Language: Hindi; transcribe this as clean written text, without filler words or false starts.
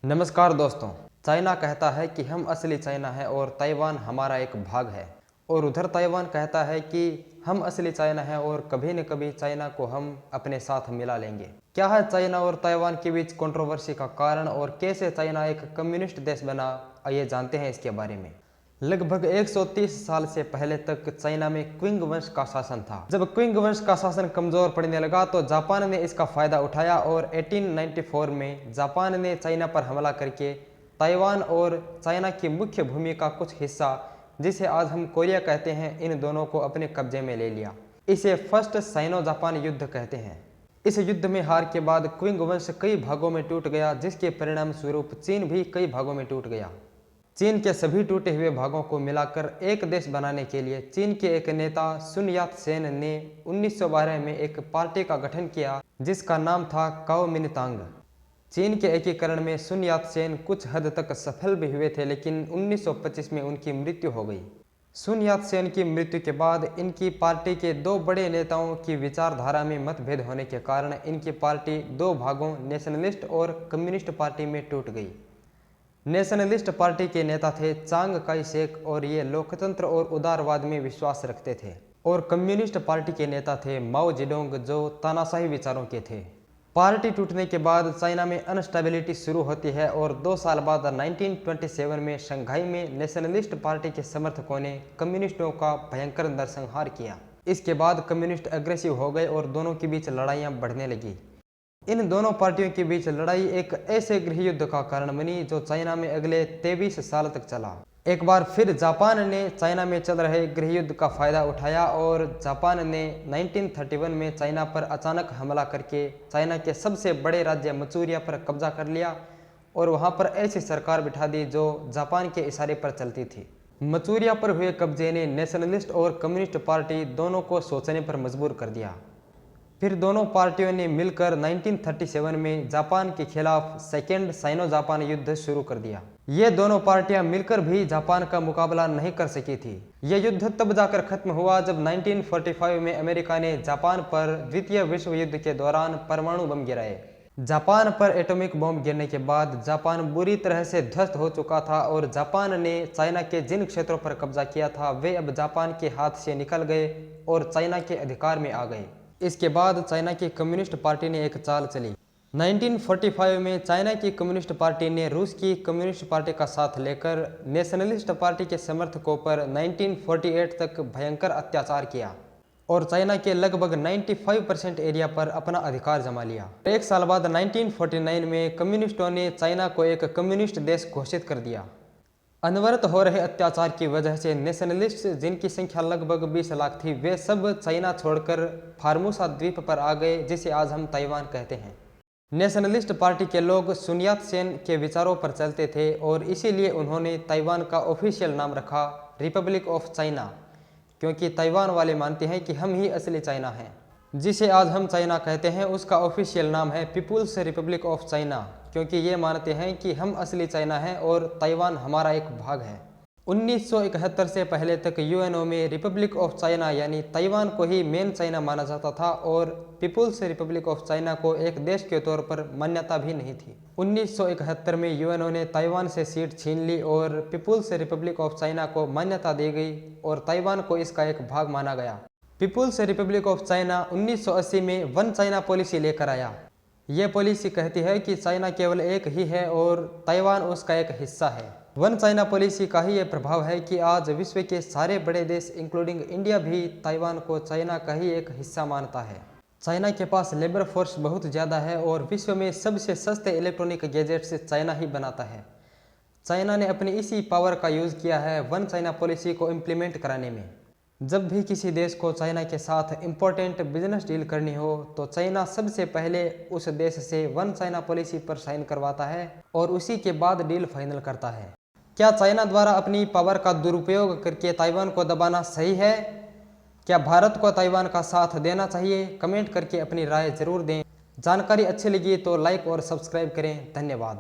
नमस्कार दोस्तों। चाइना कहता है कि हम असली चाइना है और ताइवान हमारा एक भाग है, और उधर ताइवान कहता है कि हम असली चाइना है और कभी न कभी चाइना को हम अपने साथ मिला लेंगे। क्या है चाइना और ताइवान के बीच कंट्रोवर्सी का कारण और कैसे चाइना एक कम्युनिस्ट देश बना, आइए जानते हैं इसके बारे में। लगभग 130 साल से पहले तक चाइना में क्विंग वंश का शासन था। जब क्विंग वंश का शासन कमजोर पड़ने लगा तो जापान ने इसका फायदा उठाया और 1894 में जापान ने चाइना पर हमला करके ताइवान और चाइना की मुख्य भूमि का कुछ हिस्सा, जिसे आज हम कोरिया कहते हैं, इन दोनों को अपने कब्जे में ले लिया। इसे फर्स्ट साइनो जापान युद्ध कहते हैं। इस युद्ध में हार के बाद क्विंग वंश कई भागों में टूट गया, जिसके परिणाम स्वरूप चीन भी कई भागों में टूट गया। चीन के सभी टूटे हुए भागों को मिलाकर एक देश बनाने के लिए चीन के एक नेता सुन यात सेन ने 1912 में एक पार्टी का गठन किया, जिसका नाम था काओमिनतांग। चीन के एकीकरण में सुन यात सेन कुछ हद तक सफल भी हुए थे, लेकिन 1925 में उनकी मृत्यु हो गई। सुन यात सेन की मृत्यु के बाद इनकी पार्टी के दो बड़े नेताओं की विचारधारा में मतभेद होने के कारण इनकी पार्टी दो भागों, नेशनलिस्ट और कम्युनिस्ट पार्टी में टूट गई। नेशनलिस्ट पार्टी के नेता थे चांग काई शेक और ये लोकतंत्र और उदारवाद में विश्वास रखते थे, और कम्युनिस्ट पार्टी के नेता थे माओ जेडोंग, जो तानाशाही विचारों के थे। पार्टी टूटने के बाद चाइना में अनस्टेबिलिटी शुरू होती है और 2 साल बाद 1927 में शंघाई में नेशनलिस्ट पार्टी के समर्थकों ने कम्युनिस्टों का भयंकर नरसंहार किया। इसके बाद कम्युनिस्ट अग्रेसिव हो गए और दोनों के बीच लड़ाइयाँ बढ़ने लगी। इन दोनों पार्टियों के बीच लड़ाई एक ऐसे गृह युद्ध का कारण बनी जो चाइना में अगले 23 साल तक चला। एक बार फिर जापान ने चाइना में चल रहे गृह युद्ध का फायदा उठाया और जापान ने 1931 में चाइना पर अचानक हमला करके चाइना के सबसे बड़े राज्य मंचूरिया पर कब्जा कर लिया और वहां पर ऐसी सरकार बिठा दी जो जापान के इशारे पर चलती थी। मंचूरिया पर हुए कब्जे ने नेशनलिस्ट और कम्युनिस्ट पार्टी दोनों को सोचने पर मजबूर कर दिया। फिर दोनों पार्टियों ने मिलकर 1937 में जापान के खिलाफ सेकेंड साइनो जापान युद्ध शुरू कर दिया। ये दोनों पार्टियां मिलकर भी जापान का मुकाबला नहीं कर सकी थी। यह युद्ध तब जाकर खत्म हुआ जब 1945 में अमेरिका ने जापान पर द्वितीय विश्व युद्ध के दौरान परमाणु बम गिराए। जापान पर एटॉमिक बम गिरने के बाद जापान बुरी तरह से ध्वस्त हो चुका था और जापान ने चाइना के जिन क्षेत्रों पर कब्जा किया था वे अब जापान के हाथ से निकल गए और चाइना के अधिकार में आ गए। इसके बाद चाइना की कम्युनिस्ट पार्टी ने एक चाल चली। 1945 में चाइना की कम्युनिस्ट पार्टी ने रूस की कम्युनिस्ट पार्टी का साथ लेकर नेशनलिस्ट पार्टी के समर्थकों पर 1948 तक भयंकर अत्याचार किया और चाइना के लगभग 95% एरिया पर अपना अधिकार जमा लिया। एक साल बाद 1949 में कम्युनिस्टों ने चाइना को एक कम्युनिस्ट देश घोषित कर दिया। अनवरत हो रहे अत्याचार की वजह से नेशनलिस्ट, जिनकी संख्या लगभग 20 लाख थी, वे सब चाइना छोड़कर फार्मूसा द्वीप पर आ गए, जिसे आज हम ताइवान कहते हैं। नेशनलिस्ट पार्टी के लोग सुन यात सेन के विचारों पर चलते थे और इसीलिए उन्होंने ताइवान का ऑफिशियल नाम रखा रिपब्लिक ऑफ चाइना, क्योंकि ताइवान वाले मानते हैं कि हम ही असली चाइना हैं। जिसे आज हम चाइना कहते हैं उसका ऑफिशियल नाम है पीपुल्स रिपब्लिक ऑफ चाइना, क्योंकि ये मानते हैं कि हम असली चाइना हैं और ताइवान हमारा एक भाग है। 1971 से पहले तक यूएनओ में रिपब्लिक ऑफ चाइना यानी ताइवान को ही मेन चाइना माना जाता था और पीपुल्स रिपब्लिक ऑफ चाइना को एक देश के तौर पर मान्यता भी नहीं थी। 1971 में यूएनओ ने ताइवान से सीट छीन ली और पीपुल्स रिपब्लिक ऑफ चाइना को मान्यता दी गई और ताइवान को इसका एक भाग माना गया। पीपुल्स रिपब्लिक ऑफ चाइना 1980 में वन चाइना पॉलिसी लेकर आया। यह पॉलिसी कहती है कि चाइना केवल एक ही है और ताइवान उसका एक हिस्सा है। वन चाइना पॉलिसी का ही यह प्रभाव है कि आज विश्व के सारे बड़े देश इंक्लूडिंग इंडिया भी ताइवान को चाइना का ही एक हिस्सा मानता है। चाइना के पास लेबर फोर्स बहुत ज़्यादा है और विश्व में सबसे सस्ते इलेक्ट्रॉनिक गैजेट्स चाइना ही बनाता है। चाइना ने अपनी इसी पावर का यूज़ किया है वन चाइना पॉलिसी को इम्प्लीमेंट कराने में। जब भी किसी देश को चाइना के साथ इम्पोर्टेंट बिजनेस डील करनी हो तो चाइना सबसे पहले उस देश से वन चाइना पॉलिसी पर साइन करवाता है और उसी के बाद डील फाइनल करता है। क्या चाइना द्वारा अपनी पावर का दुरुपयोग करके ताइवान को दबाना सही है? क्या भारत को ताइवान का साथ देना चाहिए? कमेंट करके अपनी राय जरूर दें। जानकारी अच्छी लगी तो लाइक और सब्सक्राइब करें। धन्यवाद।